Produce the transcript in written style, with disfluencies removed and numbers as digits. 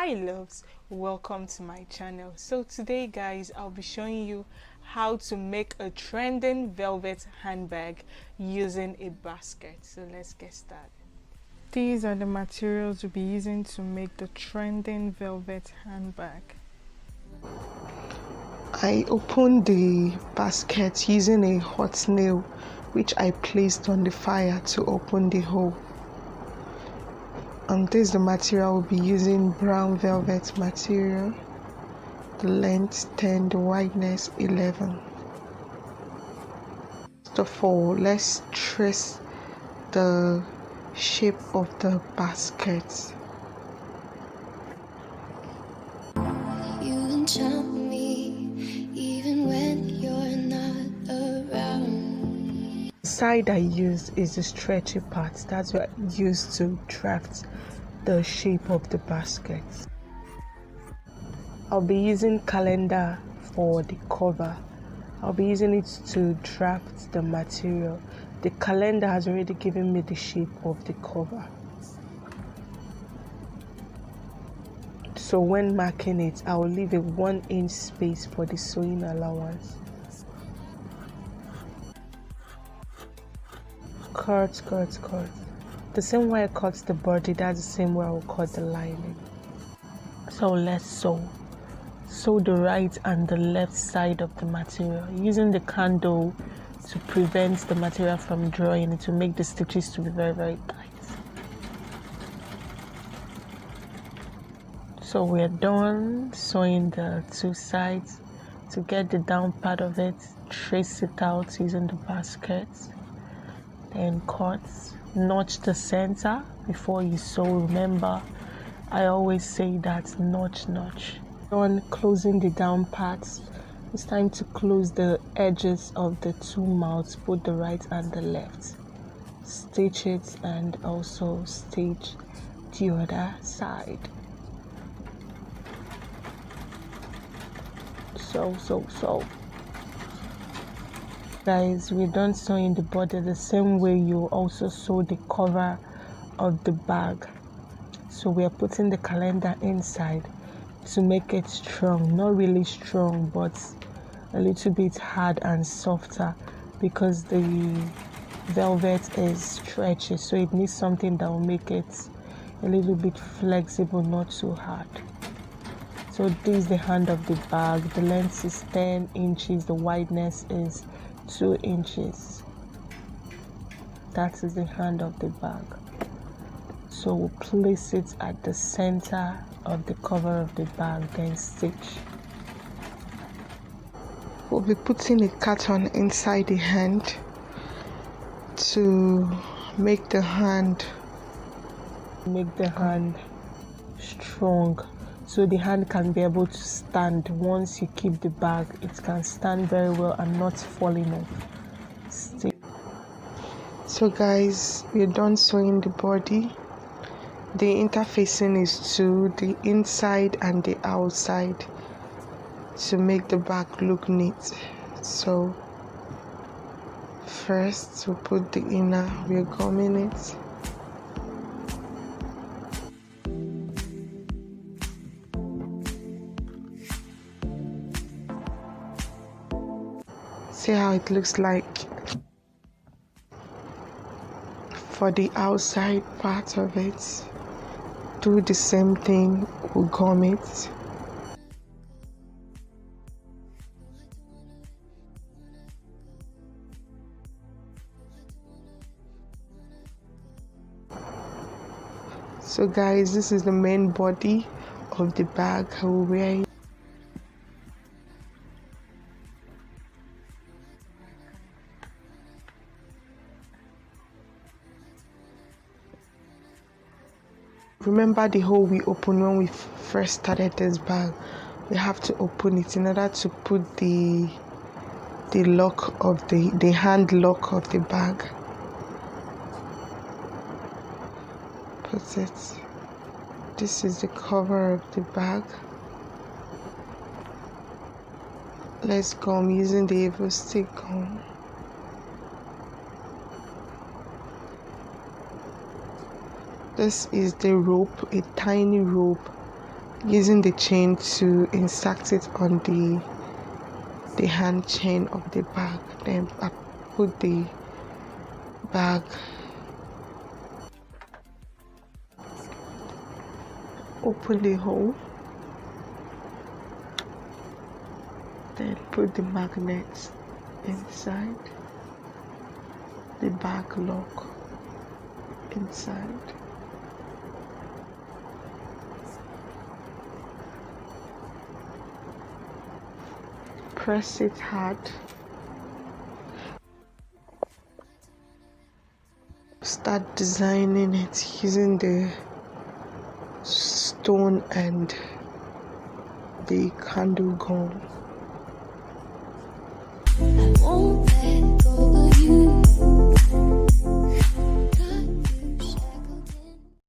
Hi loves, welcome to my channel. So today guys, I'll be showing you how to make a trending velvet handbag using a basket. So let's get started. These are the materials we'll be using to make the trending velvet handbag. I opened the basket using a hot nail which I placed on the fire to open the hole. And this is the material we'll be using: brown velvet material, the length 10, the wideness 11. First of all, let's trace the shape of the basket. You enchant me even when you're not around. The side I use is the stretchy part. That's what I use to draft the shape of the basket. I'll be using calendar for the cover. I'll be using it to draft the material. The calendar has already given me the shape of the cover. So when marking it, I will leave a 1-inch space for the sewing allowance. Cut. The same way I cut the body, that's the same way I will cut the lining. So let's sew. Sew the right and the left side of the material using the candle to prevent the material from drawing. It will make the stitches to be very, very tight. So we're done sewing the two sides. To get the down part of it, trace it out using the basket, then cut. Notch the center before you sew. Remember, I always say that notch. Done closing the down parts, it's time to close the edges of the two mouths, both the right and the left. Stitch it and also stitch the other side. So guys, we're done sewing the body the same way you also sew the cover of the bag. So we are putting the calendar inside to make it strong, not really strong but a little bit hard and softer, because the velvet is stretchy, so it needs something that will make it a little bit flexible, not too hard. So this is the hand of the bag. The length is 10 inches, the wideness is 2 inches. That is the hand of the bag. So we'll place it at the center of the cover of the bag, then stitch. We'll be putting a carton inside the hand to make the hand strong, so the hand can be able to stand. Once you keep the bag, it can stand very well and not falling off. So guys, we're done sewing the body. The interfacing is to the inside and the outside to make the bag look neat. So first we'll put the inner, we're gumming it. See how it looks like. For the outside part of it, do the same thing, we'll gum it. So guys, this is the main body of the bag I will wear. Remember the hole we opened when we first started this bag? We have to open it in order to put the lock of the hand lock of the bag. Put it. This is the cover of the bag. Let's gum using the Evo stick gum. This is the rope, a tiny rope using the chain to insert it on the hand chain of the bag. Then I put the bag, open the hole, then put the magnet inside, the bag lock inside. Press it hard. Start designing it using the stone and the candle gum.